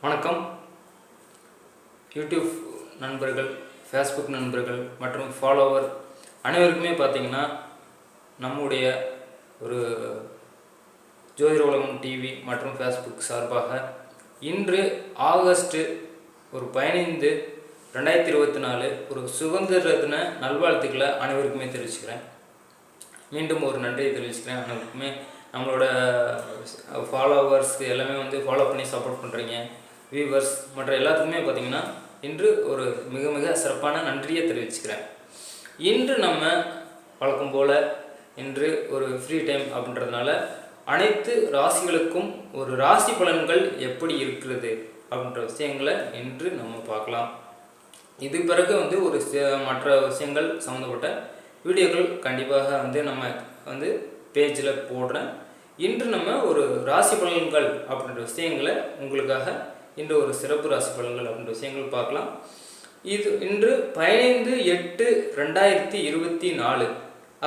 வணக்கம். யூடியூப் நண்பர்கள், ஃபேஸ்புக் நண்பர்கள் மற்றும் ஃபாலோவர் அனைவருக்குமே பார்த்திங்கன்னா நம்முடைய ஒரு ஜோதிட உலகம் டிவி மற்றும் ஃபேஸ்புக் சார்பாக இன்று ஆகஸ்ட் 15, 2024 ஒரு சுதந்திர தின நல்வாழ்த்துக்களை அனைவருக்குமே தெரிவிச்சுக்கிறேன். மீண்டும் ஒரு நன்றியை தெரிவிச்சுக்கிறேன். அனைவருக்குமே நம்மளோட ஃபாலோவர்ஸ் எல்லாமே ஃபாலோ பண்ணி சப்போர்ட் பண்ணுறீங்க. வியூவர்ஸ் மற்ற எல்லாத்துக்குமே பார்த்திங்கன்னா இன்று ஒரு மிக மிக சிறப்பான நன்றியை தெரிவிச்சுக்கிறேன். இன்று நம்ம வழக்கம் போல் இன்று ஒரு ஃப்ரீ டைம் அப்படின்றதுனால அனைத்து ராசிகளுக்கும் ஒரு ராசி பலன்கள் எப்படி இருக்கிறது அப்படின்ற விஷயங்களை இன்று நம்ம பார்க்கலாம். இது பிறகு ஒரு மற்ற விஷயங்கள் சம்மந்தப்பட்ட வீடியோக்கள் கண்டிப்பாக நம்ம பேஜில் போடுறேன். இன்று நம்ம ஒரு ராசி பலன்கள் அப்படின்ற விஷயங்களை உங்களுக்காக இன்று ஒரு சிறப்பு ராசி பலன்கள் அப்படின்ற விஷயங்கள் பார்க்கலாம். இது இன்று 15/8/2024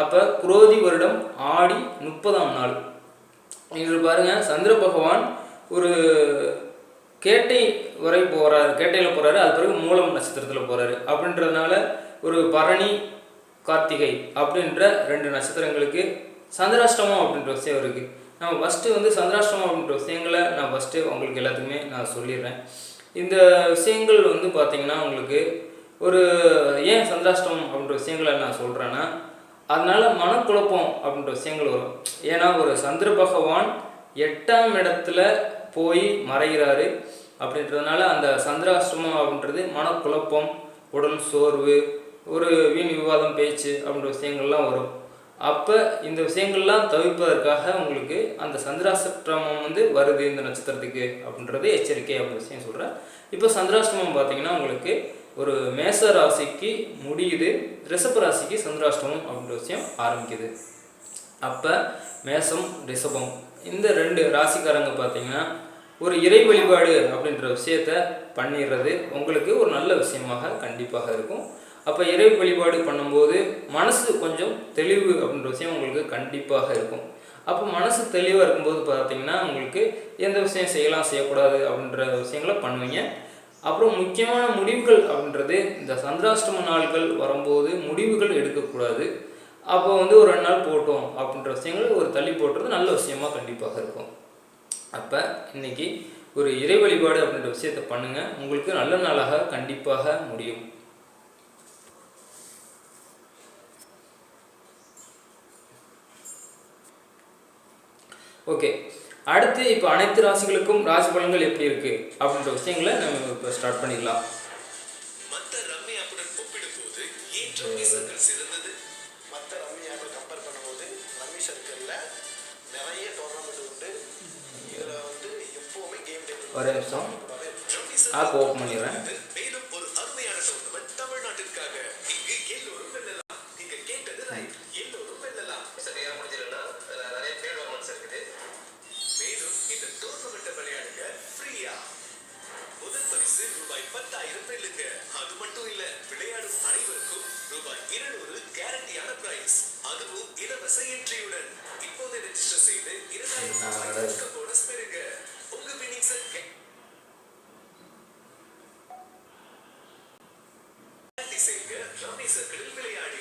அப்போ குரோதி வருடம் ஆடி 30ஆம் நாள். இன்று பாருங்கள், சந்திர பகவான் ஒரு கேட்டை வரை போகிறாரு, கேட்டையில் போகிறாரு. அது பிறகு மூலம் நட்சத்திரத்தில் போகிறாரு. அப்படின்றதுனால ஒரு பரணி கார்த்திகை அப்படின்ற 2 நட்சத்திரங்களுக்கு சந்திராஷ்டமம் அப்படின்ற விஷயம் இருக்குது. நம்ம ஃபஸ்ட்டு சந்திராஷ்டமம் அப்படின்ற விஷயங்களை நான் ஃபஸ்ட்டு உங்களுக்கு எல்லாத்துக்குமே நான் சொல்லிடுறேன். இந்த விஷயங்கள் பார்த்திங்கன்னா உங்களுக்கு ஒரு ஏன் சந்திராஷ்டமம் அப்படின்ற விஷயங்களை நான் சொல்கிறேன்னா, அதனால் மனக்குழப்பம் அப்படின்ற விஷயங்கள் வரும். ஏன்னா ஒரு சந்திர பகவான் 8ஆம் இடத்துல போய் மறைகிறாரு. அப்படின்றதுனால அந்த சந்திராஷ்டமம் அப்படின்றது மனக்குழப்பம், உடல் சோர்வு, ஒரு வீண் விவாதம், பேச்சு அப்படின்ற விஷயங்கள்லாம் வரும். அப்போ இந்த விஷயங்கள்லாம் தவிர்ப்பதற்காக உங்களுக்கு அந்த சந்திராஷ்டமம் வருது இந்த நட்சத்திரத்துக்கு அப்படின்றது எச்சரிக்கை அப்படின்ற விஷயம் சொல்கிறேன். இப்போ சந்திராஷ்டமம் பார்த்திங்கன்னா உங்களுக்கு ஒரு மேச ராசிக்கு முடியுது, ரிஷப ராசிக்கு சந்திராஷ்டமம் அப்படின்ற விஷயம் ஆரம்பிக்குது. அப்போ மேசம், ரிஷபம் இந்த 2 ராசிக்காரங்க பார்த்திங்கன்னா ஒரு இறை வழிபாடு அப்படின்ற விஷயத்த பண்ணிடுறது உங்களுக்கு ஒரு நல்ல விஷயமாக கண்டிப்பாக இருக்கும். அப்போ இறை வழிபாடு பண்ணும்போது மனசு கொஞ்சம் தெளிவு அப்படின்ற விஷயம் உங்களுக்கு கண்டிப்பாக இருக்கும். அப்போ மனசு தெளிவாக இருக்கும்போது பார்த்திங்கன்னா உங்களுக்கு எந்த விஷயம் செய்யலாம், செய்யக்கூடாது அப்படின்ற விஷயங்களை பண்ணுவீங்க. அப்புறம் முக்கியமான முடிவுகள் அப்படின்றது இந்த சந்திராஷ்டம நாள்கள் வரும்போது முடிவுகள் எடுக்கக்கூடாது. அப்போ ஒரு 2 நாள் போட்டோம் அப்படின்ற விஷயங்கள் ஒரு தள்ளி போட்டுறது நல்ல விஷயமா கண்டிப்பாக இருக்கும். அப்போ இன்றைக்கி ஒரு இறை வழிபாடு அப்படின்ற விஷயத்தை பண்ணுங்கள், உங்களுக்கு நல்ல நாளாக கண்டிப்பாக முடியும். ஓகே, அடுத்து இப்போ அனைத்து ராசிகளுக்கும் ராசி பலன்கள் எப்படி இருக்குது அப்படின்ற விஷயங்களை நம்ம இப்போ ஸ்டார்ட் பண்ணிடலாம். மற்ற ரம்மி ஆப்புடன் ஒப்பிடும்போது ஏன் ரம்மி சர்க்கிள் சிறந்தது? மற்ற ரம்மி ஆப்பை கம்பேர் பண்ணும்போது ரம்மி சர்க்கிளில் நிறைய டோர்னமெண்ட் உண்டு. இதில் எப்போவுமே கேம் டேபிள் ஒரு நிமிஷம் ஆப் ஓப்பன் பண்ணிடுறேன். மேலும் ஒரு அருமையான டோர்னமெண்ட் தமிழ்நாட்டிற்காக. இங்கு எல்லோரும் வெல்லலாம். நீங்க கேட்டது ரைட், எல்லோரும் வெல்லலாம். சரியா முடிஞ்சிடலாம். நிறைய பேர் டோர்னமெண்ட்ஸ் இருக்குது. மேலும் இந்த டோர்னமெண்ட்டை விளையாடுங்க ஃப்ரீயா. முதல் பரிசு ரூபாய் 10,000 வெல்லுங்க. அது மட்டும் இல்ல, விளையாடும் அனைவருக்கும் ரூபாய் 200 கேரண்டியான பிரைஸ், அதுவும் இலவச என்ட்ரியுடன். இப்போது ரெஜிஸ்டர் செய்து 2000 போனஸ் பெறுங்க. உங்க வின்னிங்ஸ் செய்யுங்க. ரம்மி சர்க்கிளில் விளையாடி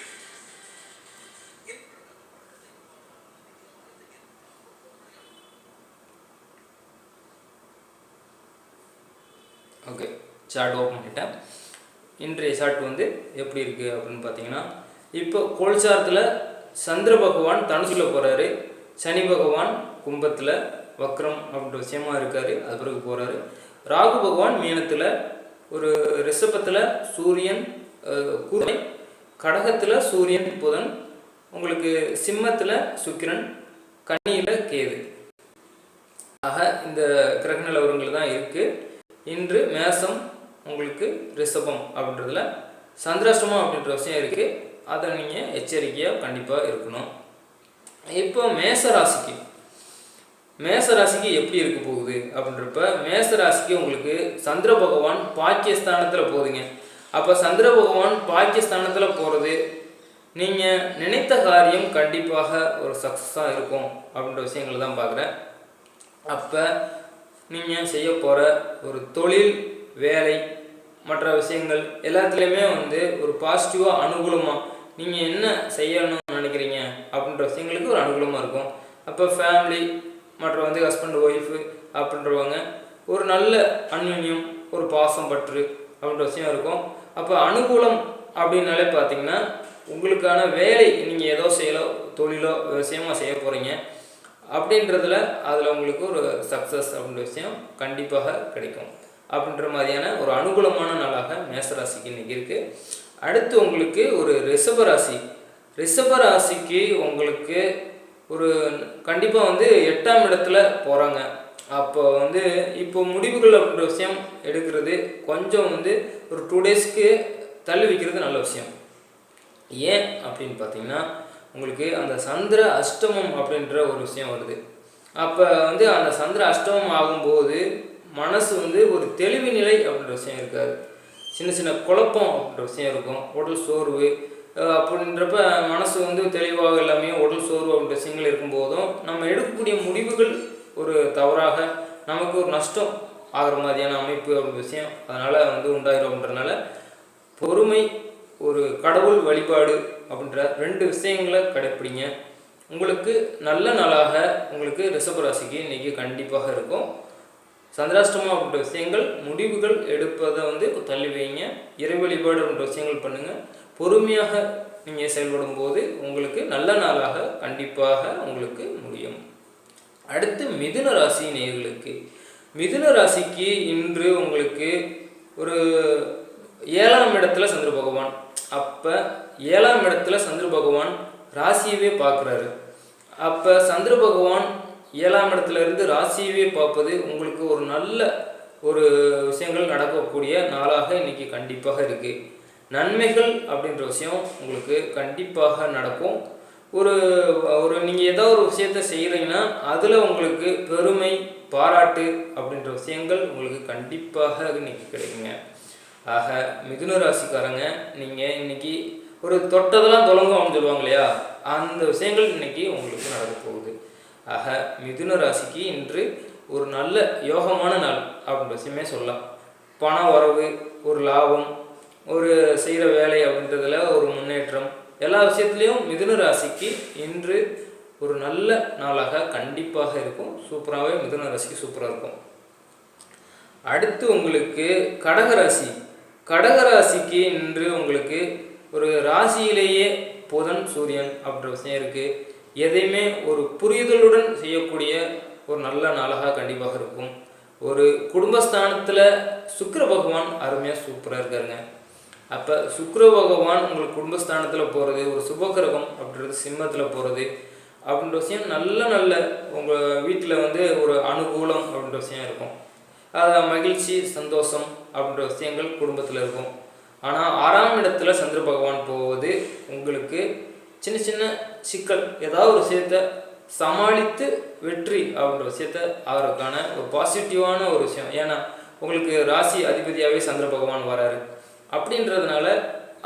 ஓகே, சார்ட் ஓப்பன் பண்ணிட்டேன். இன்றைய சார்ட் எப்படி இருக்குது அப்படின்னு பார்த்தீங்கன்னா, இப்போ கோல்சாரத்தில் சந்திர பகவான் தனுசுல போகிறாரு, சனி பகவான் கும்பத்தில் வக்ரம் அப்படின்ற விஷயமா இருக்கார், அது பிறகு போகிறாரு. ராகு பகவான் மீனத்தில், ஒரு ரிஷபத்தில் சூரியன் குரு, கடகத்தில் சூரியன் புதன், உங்களுக்கு சிம்மத்தில் சுக்கிரன், கன்னியில் கேது. ஆக இந்த கிரக நிலவரங்கள் தான் இருக்குது. இன்று மேசம், உங்களுக்கு ரிஷபம் அப்படின்றதுல சந்திராஷ்டமம் அப்படின்ற விஷயம் இருக்குது. அதை நீங்கள் எச்சரிக்கையாக கண்டிப்பாக இருக்கணும். இப்போ மேசராசிக்கு எப்படி இருக்க போகுது அப்படின்றப்ப, மேசராசிக்கு உங்களுக்கு சந்திர பகவான் பாக்கியஸ்தானத்தில் போகுதுங்க. அப்போ சந்திர பகவான் பாக்கியஸ்தானத்தில் போகிறது நீங்கள் நினைத்த காரியம் கண்டிப்பாக ஒரு சக்ஸஸாக இருக்கும் அப்படின்ற விஷயங்கள் தான் பார்க்குறேன். அப்போ நீங்கள் செய்ய போகிற ஒரு தொழில், வேலை, மற்ற விஷயங்கள் எல்லாத்துலேயுமே வந்து ஒரு பாசிட்டிவாக அனுகூலமாக நீங்கள் என்ன செய்யணும்னு நினைக்கிறீங்க அப்படின்ற விஷயங்களுக்கு ஒரு அனுகூலமாக இருக்கும். அப்போ ஃபேமிலி மற்றும் வந்து ஹஸ்பண்ட் ஒய்ஃபு அப்படின்றவங்க ஒரு நல்ல அந்யோன்யம், ஒரு பாசம் பற்று அப்படின்ற விஷயம் இருக்கும். அப்போ அனுகூலம் அப்படின்னாலே பார்த்தீங்கன்னா உங்களுக்கான வேலை நீங்கள் ஏதோ செய்யலோ தொழிலோ விஷயமாக செய்ய போகிறீங்க அப்படின்றதுல அதில் உங்களுக்கு ஒரு சக்ஸஸ் அப்படின்ற விஷயம் கண்டிப்பாக கிடைக்கும். அப்படின்ற மாதிரியான ஒரு அனுகூலமான நாளாக மேசராசிக்கு இன்றைக்கி இருக்குது. அடுத்து உங்களுக்கு ஒரு ரிஷபராசி. ரிஷபராசிக்கு உங்களுக்கு ஒரு கண்டிப்பாக வந்து 8ஆம் இடத்துல போகிறாங்க. அப்போ வந்து இப்போ முடிவுகள் அப்படின்ற விஷயம் எடுக்கிறது கொஞ்சம் வந்து ஒரு 2 டேஸ்க்கு தள்ளி வைக்கிறது நல்ல விஷயம். ஏன் அப்படின்னு பார்த்தீங்கன்னா உங்களுக்கு அந்த சந்திர அஷ்டமம் அப்படின்ற ஒரு விஷயம் வருது. அப்போ வந்து அந்த சந்திர அஷ்டமம் ஆகும்போது மனசு வந்து ஒரு தெளிவு நிலை அப்படின்ற விஷயம் இருக்காது. சின்ன சின்ன குழப்பம் அப்படின்ற விஷயம் இருக்கும். உடல் சோர்வு அப்படின்றப்ப மனசு வந்து தெளிவாக எல்லாமே உடல் சோர்வு அப்படின்ற விஷயங்கள் இருக்கும்போதும் நம்ம எடுக்கக்கூடிய முடிவுகள் ஒரு தவறாக நமக்கு ஒரு நஷ்டம் ஆகிற மாதிரியான அமைப்பு அப்படின்ற விஷயம் அதனால் வந்து உண்டாயிரும். அப்படின்றனால பொறுமை, ஒரு கடவுள் வழிபாடு அப்படின்ற 2 விஷயங்களை கடைப்பிடிங்க. உங்களுக்கு நல்ல நாளாக உங்களுக்கு ரிஷபராசிக்கு இன்றைக்கி கண்டிப்பாக இருக்கும். சந்திராஷ்டமம் அப்படின்ற விஷயங்கள் முடிவுகள் எடுப்பதை வந்து தள்ளி வைங்க. இறை வழிபாடு அப்படின்ற விஷயங்கள் பண்ணுங்கள். பொறுமையாக நீங்கள் செயல்படும் போது உங்களுக்கு நல்ல நாளாக கண்டிப்பாக உங்களுக்கு முடியும். அடுத்து மிதுன ராசி நேயர்களுக்கு, மிதுன ராசிக்கு இன்று உங்களுக்கு ஒரு 7ஆம் இடத்துல சந்திர பகவான். அப்போ 7ஆம் இடத்துல சந்திர பகவான் ராசியவே பார்க்குறாரு. அப்போ சந்திர பகவான் 7ஆம் இடத்துல இருந்து ராசியவே பார்ப்பது உங்களுக்கு ஒரு நல்ல ஒரு விஷயங்கள் நடக்கக்கூடிய நாளாக இன்றைக்கி கண்டிப்பாக இருக்குது. நன்மைகள் அப்படின்ற விஷயம் உங்களுக்கு கண்டிப்பாக நடக்கும். ஒரு ஒரு நீங்கள் ஏதோ ஒரு விஷயத்தை செய்கிறீங்கன்னா அதில் உங்களுக்கு பெருமை, பாராட்டு அப்படின்ற விஷயங்கள் உங்களுக்கு கண்டிப்பாக இன்றைக்கி கிடைக்குங்க. ஆக மிதுன ராசிக்காரங்க நீங்கள் இன்றைக்கி ஒரு தொட்டதெல்லாம் தொடங்கும் அப்படின்னு சொல்லுவாங்க இல்லையா, அந்த விஷயங்கள் இன்றைக்கி உங்களுக்கு நடக்க போகுது. ஆக மிதுன ராசிக்கு இன்று ஒரு நல்ல யோகமான நாள் அப்படின்ற விஷயமே சொல்லலாம். பண வரவு, ஒரு லாபம், ஒரு செய்கிற வேலை அப்படின்றதுல ஒரு முன்னேற்றம், எல்லா விஷயத்துலேயும் மிதுன ராசிக்கு இன்று ஒரு நல்ல நாளாக கண்டிப்பாக இருக்கும். சூப்பராகவே மிதுன ராசிக்கு சூப்பராக இருக்கும். அடுத்து உங்களுக்கு கடகராசி. கடகராசிக்கு இன்று உங்களுக்கு ஒரு ராசியிலேயே புதன், சூரியன் அப்படின்ற விஷயம் இருக்குது. எதையுமே ஒரு புரிதலுடன் செய்யக்கூடிய ஒரு நல்ல நாளாக கண்டிப்பாக இருக்கும். ஒரு குடும்பஸ்தானத்தில் சுக்கிர பகவான் அருமையாக சூப்பராக இருக்காருங்க. அப்போ சுக்கிர பகவான் உங்களுக்கு குடும்பஸ்தானத்தில் போகிறது, ஒரு சுபகிரகம் அப்படின்றது சிம்மத்தில் போகிறது அப்படின்ற விஷயம் நல்ல உங்கள் வீட்டில் வந்து ஒரு அனுகூலம் அப்படின்ற விஷயம் இருக்கும். அது மகிழ்ச்சி, சந்தோஷம் அப்படின்ற விஷயங்கள் குடும்பத்தில் இருக்கும். ஆனால் 6ஆம் இடத்துல சந்திர பகவான் போவது உங்களுக்கு சின்ன சின்ன சிக்கல், ஏதாவது ஒரு விஷயத்தை சமாளித்து வெற்றி அப்படின்ற விஷயத்த அவருக்கான ஒரு பாசிட்டிவான ஒரு விஷயம். ஏன்னா உங்களுக்கு ராசி அதிபதியாகவே சந்திர பகவான் வராரு அப்படின்றதுனால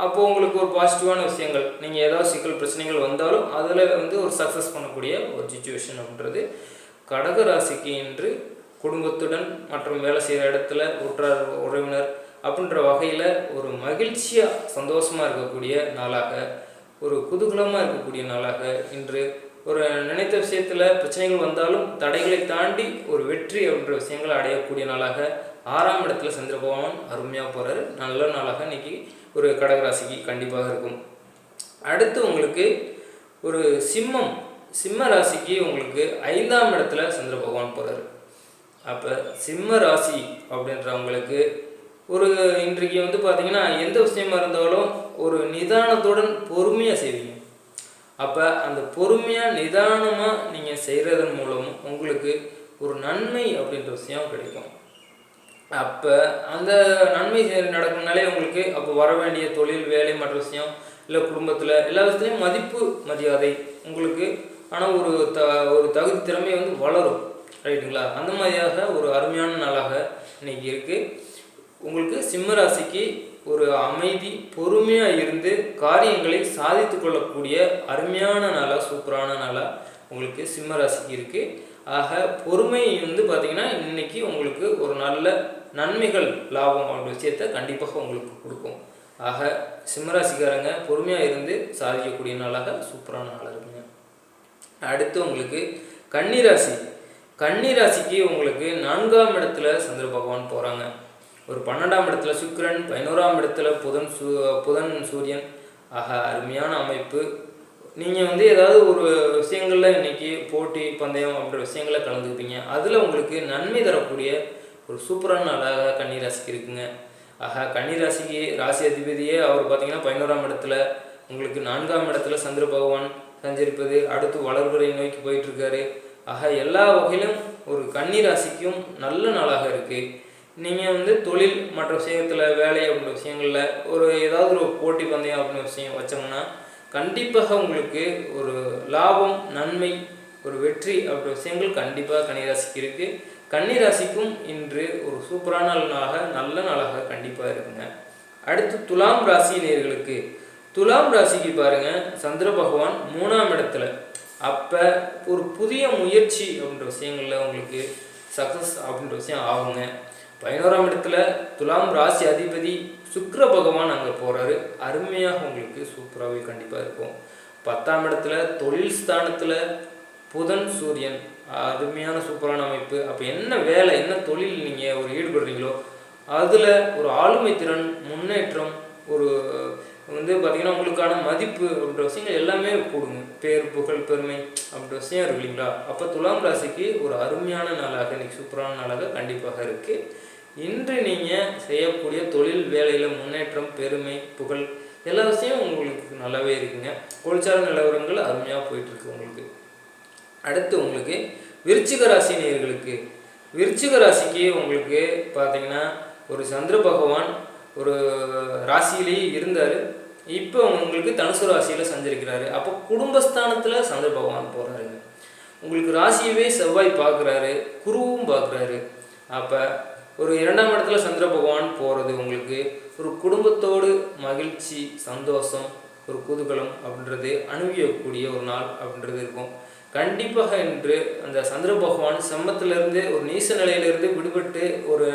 அப்போது உங்களுக்கு ஒரு பாசிட்டிவான விஷயங்கள், நீங்கள் ஏதாவது சிக்கல் பிரச்சனைகள் வந்தாலும் அதில் வந்து ஒரு சக்ஸஸ் பண்ணக்கூடிய ஒரு சிச்சுவேஷன் அப்படின்றது கடக ராசிக்கு இன்று குடும்பத்துடன் மற்றும் வேலை செய்கிற இடத்துல உற்றார் உறவினர் அப்படின்ற வகையில் ஒரு மகிழ்ச்சியாக சந்தோஷமாக இருக்கக்கூடிய நாளாக, ஒரு குதூகலமாக இருக்கக்கூடிய நாளாக இன்று ஒரு நினைத்த விஷயத்தில் பிரச்சனைகள் வந்தாலும் தடைகளை தாண்டி ஒரு வெற்றி அப்படின்ற விஷயங்களை அடையக்கூடிய நாளாக 6ஆம் இடத்துல சந்திர பகவான் அருமையாக போகிறாரு. நல்ல நாளாக இன்றைக்கி ஒரு கடகராசிக்கு கண்டிப்பாக இருக்கும். அடுத்து உங்களுக்கு ஒரு சிம்ம ராசிக்கு உங்களுக்கு 5ஆம் இடத்துல சந்திர பகவான் போகிறாரு. அப்போ சிம்ம ராசி அப்படின்றவங்களுக்கு ஒரு இன்றைக்கு வந்து பார்த்திங்கன்னா எந்த விஷயமா இருந்தாலும் ஒரு நிதானத்துடன் பொறுமையாக செய்வீங்க. அப்போ அந்த பொறுமையாக நிதானமாக நீங்கள் செய்கிறதன் மூலம் உங்களுக்கு ஒரு நன்மை அப்படின்ற விஷயம் கிடைக்கும். அப்போ அந்த நன்மை நடக்கும்னாலே உங்களுக்கு அப்போ வர வேண்டிய தொழில், வேலை, மற்ற விஷயம் இல்லை குடும்பத்தில் எல்லா விஷயத்துலையும் மதிப்பு, மரியாதை உங்களுக்கு, ஆனால் ஒரு தகுதி திறமை வந்து வளரும். ரைட்டுங்களா? அந்த மாதிரியாக ஒரு அருமையான நாளாக இன்றைக்கி இருக்குது. உங்களுக்கு சிம்ம ராசிக்கு ஒரு அமைதி, பொறுமையாக இருந்து காரியங்களை சாதித்து கொள்ளக்கூடிய அருமையான நாளாக, சூப்பரான நாளாக உங்களுக்கு சிம்ம ராசிக்கு இருக்குது. ஆக பொறுமை வந்து பார்த்திங்கன்னா இன்றைக்கி உங்களுக்கு ஒரு நல்ல நன்மைகள் லாபம் அப்படின்ற விஷயத்தை கண்டிப்பாக உங்களுக்கு கொடுக்கும். ஆக சிம்மராசிக்காரங்க பொறுமையாக இருந்து சாதிக்கக்கூடிய நாளாக சூப்பரான நாளாக இருக்குங்க. அடுத்து உங்களுக்கு கன்னிராசி. கன்னிராசிக்கு உங்களுக்கு 4ஆம் இடத்துல சந்திர பகவான் போகிறாங்க. ஒரு 12ஆம் இடத்துல சுக்கிரன், 11ஆம் இடத்துல புதன் சூரியன். ஆக அருமையான அமைப்பு. நீங்கள் வந்து ஏதாவது ஒரு விஷயங்களில் இன்றைக்கி போட்டி பந்தயம் அப்படின்ற விஷயங்களில் கலந்துக்கிட்டீங்க. அதில் உங்களுக்கு நன்மை தரக்கூடிய ஒரு சூப்பரான நாளாக கன்னிராசிக்கு இருக்குங்க. ஆக கன்னிராசிக்கு ராசி அதிபதியே அவர் பார்த்திங்கன்னா 11ஆம் இடத்துல, உங்களுக்கு 4ஆம் இடத்துல சந்திர பகவான் சஞ்சரிப்பது, அடுத்து வளர்பிறை நோக்கி போயிட்டுருக்காரு. ஆக எல்லா வகையிலும் ஒரு கன்னிராசிக்கும் நல்ல நாளாக இருக்குது. நீங்கள் வந்து தொழில் மற்ற விஷயத்தில் வேலை அப்படின்ற விஷயங்களில் ஒரு ஏதாவது ஒரு போட்டி பந்தயம் அப்படின்ற விஷயம் வச்சோம்னா கண்டிப்பாக உங்களுக்கு ஒரு லாபம், நன்மை, ஒரு வெற்றி அப்படின்ற விஷயங்கள் கண்டிப்பாக கன்னிராசிக்கு இருக்குது. கன்னிராசிக்கும் இன்று ஒரு சூப்பரான நாளாக நல்ல நாளாக கண்டிப்பாக இருக்குங்க. அடுத்து துலாம் ராசி நேயர்களுக்கு. துலாம் ராசிக்கு பாருங்கள் சந்திர பகவான் 3ஆம் இடத்துல. அப்போ ஒரு புதிய முயற்சி அப்படின்ற விஷயங்களில் உங்களுக்கு சக்ஸஸ் அப்படின்ற விஷயம் ஆகுங்க. 11ஆம் இடத்துல துலாம் ராசி அதிபதி சுக்கிர பகவான் அங்கே போகிறாரு. அருமையாக உங்களுக்கு சூப்பராகவே கண்டிப்பாக இருக்கும். 10ஆம் இடத்துல தொழில் ஸ்தானத்தில் புதன் சூரியன், அருமையான சூப்பரான அமைப்பு. அப்போ என்ன வேலை, என்ன தொழில் நீங்கள் ஒரு ஈடுபடுறீங்களோ அதில் ஒரு ஆளுமை திறன், முன்னேற்றம், ஒரு வந்து பார்த்திங்கன்னா உங்களுக்கான மதிப்பு அப்படின்ற விஷயங்கள் எல்லாமே கொடுங்க. பேர், புகழ், பெருமை அப்படின்ற விஷயம் இருக்கு இல்லைங்களா? அப்போ துலாம் ராசிக்கு ஒரு அருமையான நாளாக, இன்றைக்கி சூப்பரான நாளாக கண்டிப்பாக இருக்குது. இன்று நீங்கள் செய்யக்கூடிய தொழில் வேலையில் முன்னேற்றம், பெருமை, புகழ் எல்லா விஷயம் உங்களுக்கு நல்லாவே இருக்குங்க. கோல்சார நிலவரங்கள் அருமையாக போயிட்டுருக்கு உங்களுக்கு. அடுத்து உங்களுக்கு விருச்சிக ராசி நேயர்களுக்கு. விருச்சிக ராசிக்கு உங்களுக்கு பார்த்திங்கன்னா ஒரு சந்திர பகவான் ஒரு ராசியிலேயே இருந்தார். இப்போ உங்களுக்கு தனுசு ராசியில் சஞ்சரிக்கிறாரு. அப்போ குடும்பஸ்தானத்தில் சந்திர பகவான் போகிறாருங்க. உங்களுக்கு ராசியவே செவ்வாய் பார்க்குறாரு, குருவும் பார்க்குறாரு. அப்போ ஒரு 2ஆம் இடத்துல சந்திர பகவான் போகிறது உங்களுக்கு ஒரு குடும்பத்தோடு மகிழ்ச்சி, சந்தோஷம், ஒரு குதூகலம் அப்படின்றது அனுபவிக்கக்கூடிய ஒரு நாள் அப்படின்றது இருக்கும். கண்டிப்பாக இன்று அந்த சந்திர பகவான் செம்மத்திலிருந்து ஒரு நீச நிலையிலிருந்து விடுபட்டு ஒரு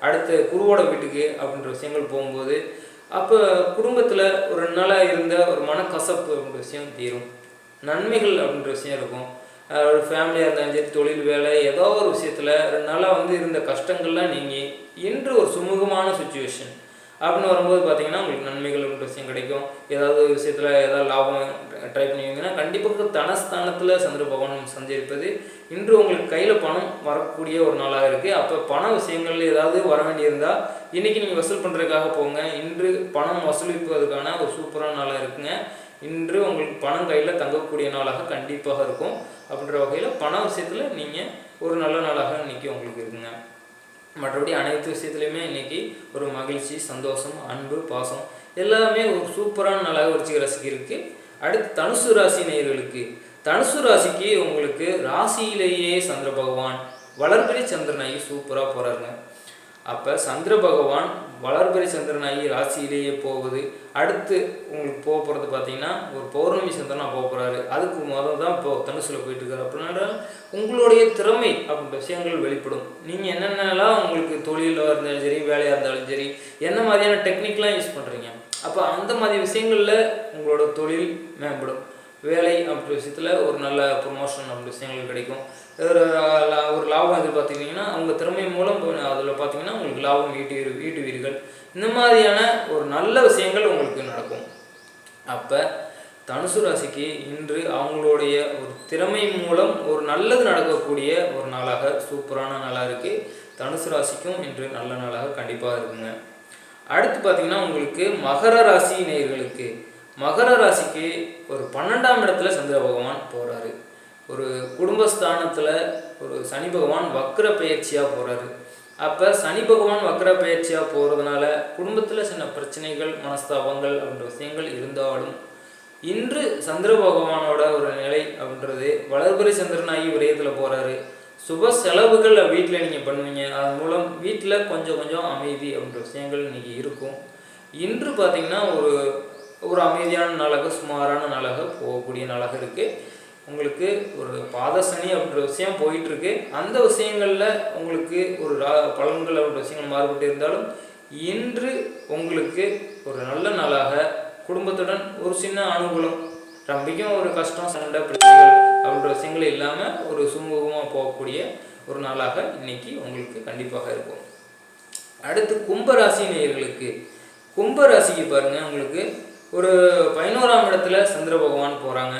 அடுத்த குருவோட வீட்டுக்கு அப்படின்ற விஷயங்கள் போகும்போது அப்போ குடும்பத்தில் ஒரு 2 நாளாக இருந்த ஒரு மனக்கசப்பு அப்படின்ற விஷயம் தீரும். நன்மைகள் அப்படின்ற விஷயம் இருக்கும். ஒரு ஃபேமிலியாக இருந்தாலும் சரி, தொழில் வேலை ஏதோ ஒரு விஷயத்தில் 2 நாளாக வந்து இருந்த கஷ்டங்கள்லாம் நீங்கள் இன்று ஒரு சுமூகமான சுச்சுவேஷன் அப்படின்னு வரும்போது பார்த்தீங்கன்னா உங்களுக்கு நன்மைகள் அப்படின்ற விஷயம் கிடைக்கும். ஏதாவது ஒரு விஷயத்தில் ஏதாவது லாபம் ட்ரை பண்ணுவீங்கன்னா கண்டிப்பாக தனஸ்தானத்தில் சந்திர பகவான் சஞ்சரிப்பது இன்று உங்களுக்கு கையில் பணம் வரக்கூடிய ஒரு நாளாக இருக்குது. அப்போ பண விஷயங்கள் ஏதாவது வர வேண்டியிருந்தால் இன்றைக்கி நீங்கள் வசூல் பண்ணுறதுக்காக போங்க. இன்று பணம் வசூலிப்பதற்கான ஒரு சூப்பரான நாளாக இருக்குங்க. இன்று உங்களுக்கு பணம் கையில் தங்கக்கூடிய நாளாக கண்டிப்பாக இருக்கும். அப்படின்ற வகையில் பண விஷயத்தில் நீங்கள் ஒரு நல்ல நாளாக இன்றைக்கி உங்களுக்கு இருக்குங்க. மற்றபடி அனைத்து விஷயத்துலையுமே இன்றைக்கி ஒரு மகிழ்ச்சி, சந்தோஷம், அன்பு, பாசம் எல்லாமே ஒரு சூப்பரான நாளாக விருச்சிக ராசிக்கு இருக்குது. அடுத்து தனுசு ராசி நேயர்களுக்கு. தனுசு ராசிக்கு உங்களுக்கு ராசியிலேயே சந்திர பகவான் வளர்பிறை சந்திரனாகி சூப்பராக போகிறாருங்க. அப்போ சந்திர பகவான் வளர்பிறை சந்திரனாகி ராசியிலேயே போகுது. அடுத்து உங்களுக்கு போக போகிறது பார்த்தீங்கன்னா ஒரு பௌர்ணமி சந்திரனாக போக போகிறாரு. அதுக்கு முதல் தான் இப்போ தனுசில் போயிட்டுருக்காரு. அப்படின்னா உங்களுடைய திறமை அப்படின்ற விஷயங்கள் வெளிப்படும். நீங்கள் என்னென்னலாம் உங்களுக்கு தொழிலாக இருந்தாலும் சரி, வேலையாக இருந்தாலும் சரி, என்ன மாதிரியான டெக்னிக்லாம் யூஸ் பண்ணுறீங்க, அப்போ அந்த மாதிரி விஷயங்களில் உங்களோட தொழில் மேம்படும். வேலை அப்படி விஷயத்தில் ஒரு நல்ல ப்ரொமோஷன் அப்படி விஷயங்கள் கிடைக்கும். ஒரு லாபம் எதிர்பார்த்துக்கிட்டிங்கன்னா அவங்க திறமை மூலம் அதில் பார்த்தீங்கன்னா உங்களுக்கு லாபம் ஈட்டுவீர்கள். இந்த மாதிரியான ஒரு நல்ல விஷயங்கள் உங்களுக்கு நடக்கும். அப்போ தனுசு ராசிக்கு இன்று அவங்களுடைய ஒரு திறமை மூலம் ஒரு நல்லது நடக்கக்கூடிய ஒரு நாளாக சூப்பரான நாளாக இருக்குது. தனுசு ராசிக்கும் இன்று நல்ல நாளாக கண்டிப்பாக இருக்குங்க. அடுத்து பார்த்திங்கன்னா உங்களுக்கு மகர ராசி நேயர்களுக்கு. மகர ராசிக்கு ஒரு 12ஆம் இடத்துல சந்திர பகவான் போகிறாரு. ஒரு குடும்பஸ்தானத்தில் ஒரு சனி பகவான் வக்ர பயிற்சியாக போகிறாரு. அப்போ சனி பகவான் வக்ர பயிற்சியாக போகிறதுனால குடும்பத்தில் சின்ன பிரச்சனைகள், மனஸ்தாபங்கள் அப்படின்ற விஷயங்கள் இருந்தாலும் இன்று சந்திர பகவானோட ஒரு நிலை அப்படின்றது வளர்பிறை சந்திரனாகி விரயத்தில் போகிறாரு. சுப செலவுகள் வீட்டில் நீங்கள் பண்ணுவீங்க. அதன் மூலம் வீட்டில் கொஞ்சம் அமைதி அப்படின்ற விஷயங்கள் இன்றைக்கி இருக்கும். இன்று பார்த்திங்கன்னா ஒரு அமைதியான நாளாக, சுமாரான நாளாக போகக்கூடிய நாளாக இருக்குது. உங்களுக்கு ஒரு பாதசனி அப்படின்ற விஷயம் போயிட்டுருக்கு. அந்த விஷயங்களில் உங்களுக்கு ஒரு பலன்கள் அப்படின்ற விஷயங்கள் மாறுபட்டு இருந்தாலும் இன்று உங்களுக்கு ஒரு நல்ல நாளாக குடும்பத்துடன் ஒரு சின்ன அனுகூலம், ரொம்பக்கும் ஒரு கஷ்டம், சண்டை, பிரச்சனைகள் அப்படின்ற விஷயங்கள் இல்லாமல் ஒரு சுமூகமாக போகக்கூடிய ஒரு நாளாக இன்னைக்கு உங்களுக்கு கண்டிப்பாக இருக்கும். அடுத்து கும்பராசி நேயர்களுக்கு, கும்பராசிக்கு பாருங்கள், உங்களுக்கு ஒரு 11ஆம் இடத்துல சந்திர பகவான் போகிறாங்க.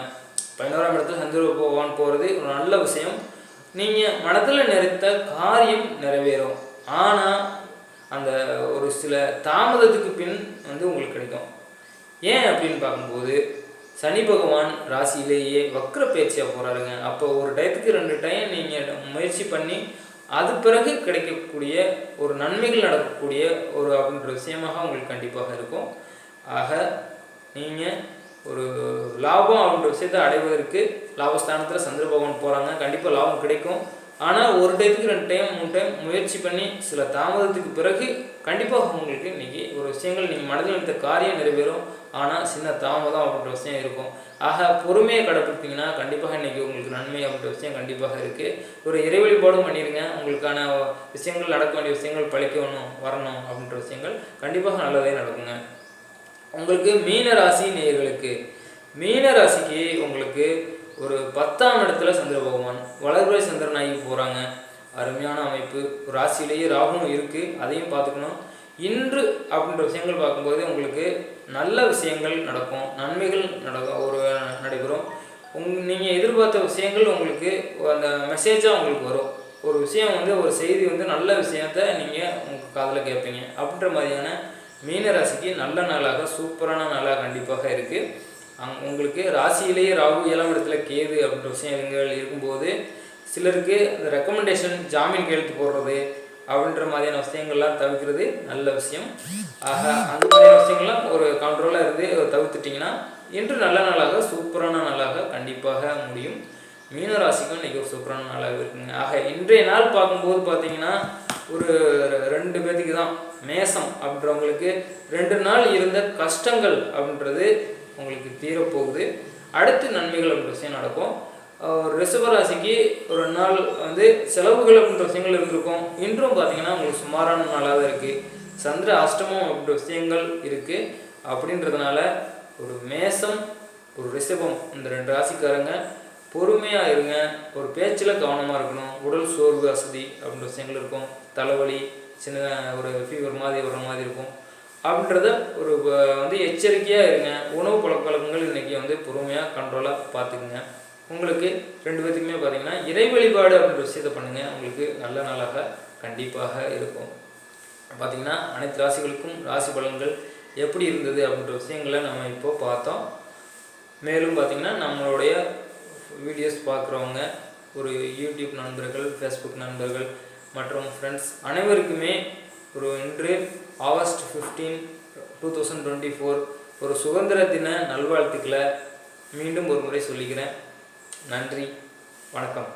11ஆம் இடத்துல சந்திர பகவான் போகிறது ஒரு நல்ல விஷயம். நீங்கள் மனதில் நினைத்த காரியம் நிறைவேறும். ஆனால் அந்த ஒரு சில தாமதத்துக்கு பின் உங்களுக்கு கிடைக்கும். ஏன் அப்படின்னு பார்க்கும்போது சனி பகவான் ராசியிலேயே வக்ர பேச்சியாக போகிறாருங்க. அப்போ ஒரு டயத்துக்கு 2 டைம் நீங்கள் முயற்சி பண்ணி அது பிறகு கிடைக்கக்கூடிய ஒரு நன்மைகள் நடக்கக்கூடிய ஒரு அப்படின்ற விஷயமாக உங்களுக்கு கண்டிப்பாக இருக்கும். ஆக நீங்கள் ஒரு லாபம் அப்படின்ற விஷயத்தை அடைவதற்கு லாபஸ்தானத்தில் சந்திர பகவான் போகிறாங்க. கண்டிப்பாக லாபம் கிடைக்கும். ஆனால் ஒரு டயத்துக்கு 2 டைம் 3 டைம் முயற்சி பண்ணி சில தாமதத்துக்கு பிறகு கண்டிப்பாக உங்களுக்கு இன்றைக்கி ஒரு விஷயங்கள் நீங்கள் மனதில் நினைத்த காரியம் நிறைவேறும். ஆனால் சின்ன தாமதம் அப்படின்ற விஷயம் இருக்கும். ஆக பொறுமையை கடைப்பிடித்தீங்கன்னா கண்டிப்பாக இன்றைக்கி உங்களுக்கு நன்மை அப்படின்ற விஷயம் கண்டிப்பாக இருக்குது. ஒரு இறை வழிபாடும் பண்ணிடுங்க. உங்களுக்கான விஷயங்கள் நடக்க வேண்டிய விஷயங்கள் பழிக்கணும் வரணும் அப்படின்ற விஷயங்கள் கண்டிப்பாக நல்லதே நடக்குங்க. உங்களுக்கு மீன ராசி நேயர்களுக்கு, மீன ராசிக்கு உங்களுக்கு ஒரு 10ஆம் இடத்துல சந்திர பகவான் வளர்பிறை சந்திரனாகி போகிறாங்க. அருமையான அமைப்பு. ஒரு ராசியிலேயே ராகுவும் இருக்குது, அதையும் பார்த்துக்கணும். இன்று அப்படின்ற விஷயங்கள் பார்க்கும்போது உங்களுக்கு நல்ல விஷயங்கள் நடக்கும், நன்மைகள் நடைபெறும். நீங்கள் எதிர்பார்த்த விஷயங்கள் உங்களுக்கு அந்த மெசேஜாக உங்களுக்கு வரும். ஒரு விஷயம் ஒரு செய்தி நல்ல விஷயத்த நீங்கள் உங்கள் காதில் கேட்பீங்க. அப்படின்ற மாதிரியான மீனராசிக்கு நல்ல நாளாக சூப்பரான நாளாக கண்டிப்பாக இருக்குது. உங்களுக்கு ராசியிலேயே ராகு 7ஆம் இடத்துல கேது அப்படின்ற விஷயங்கள் இருக்கும்போது சிலருக்கு இந்த ரெக்கமெண்டேஷன் ஜாமீன் கையெழுத்து போடுறது அப்படின்ற மாதிரியான விஷயங்கள்லாம் தவிர்க்கிறது நல்ல விஷயம். ஆக அந்த மாதிரியான விஷயங்கள்லாம் ஒரு கண்ட்ரோலாக இருந்து தவிர்த்துட்டிங்கன்னா இன்று நல்ல நாளாக சூப்பரான நாளாக கண்டிப்பாக முடியும். மீனராசிக்கும் இன்றைக்கி ஒரு சூப்பரான நாளாக இருக்குங்க. ஆக இன்றைய நாள் பார்க்கும்போது பார்த்தீங்கன்னா ஒரு 2 பேருக்கு தான், மேசம் அப்படின்றவங்களுக்கு 2 நாள் இருந்த கஷ்டங்கள் அப்படின்றது உங்களுக்கு தீரப்போகுது. அடுத்து நன்மைகள் அப்படின்ற விஷயம் நடக்கும். ரிஷபராசிக்கு ஒரு நாள் செலவுகள் அப்படின்ற விஷயங்கள் இருந்திருக்கும். இன்றும் பார்த்தீங்கன்னா உங்களுக்கு சுமாரான நாளாக தான் இருக்குது. சந்திர அஷ்டமம் அப்படின்ற விஷயங்கள் இருக்குது. அப்படின்றதுனால ஒரு மேசம் ஒரு ரிஷபம் இந்த 2 ராசிக்காரங்க பொறுமையாக இருங்க. ஒரு பேச்சில் கவனமாக இருக்கணும். உடல் சோர்வு அசதி அப்படின்ற விஷயங்கள் இருக்கும். தலைவலி, சின்ன ஒரு ஃபீவர் மாதிரி வர மாதிரி இருக்கும். அப்படின்றத ஒரு எச்சரிக்கையாக இருங்க. உணவு பழக்கங்கள் இன்றைக்கி பொறுமையாக கண்ட்ரோலாக பார்த்துக்குங்க. உங்களுக்கு 2 பேத்துக்குமே பார்த்தீங்கன்னா இறை வழிபாடு அப்படின்ற விஷயத்தை பண்ணுங்கள். உங்களுக்கு நல்ல நாளாக கண்டிப்பாக இருக்கும். பார்த்திங்கன்னா அனைத்து ராசிகளுக்கும் ராசி பலன்கள் எப்படி இருந்தது அப்படின்ற விஷயங்களை நம்ம இப்போ பார்த்தோம். மேலும் பார்த்திங்கன்னா நம்மளுடைய வீடியோஸ் பார்க்குறவங்க ஒரு யூடியூப் நண்பர்கள், ஃபேஸ்புக் நண்பர்கள் மற்றும் ஃப்ரெண்ட்ஸ் அனைவருக்குமே ஒரு இன்று ஆகஸ்ட் 15, 2024 ஒரு சுதந்திர தின நல்வாழ்த்துக்களை மீண்டும் ஒரு முறை சொல்லிக்கிறேன். நன்றி, வணக்கம்.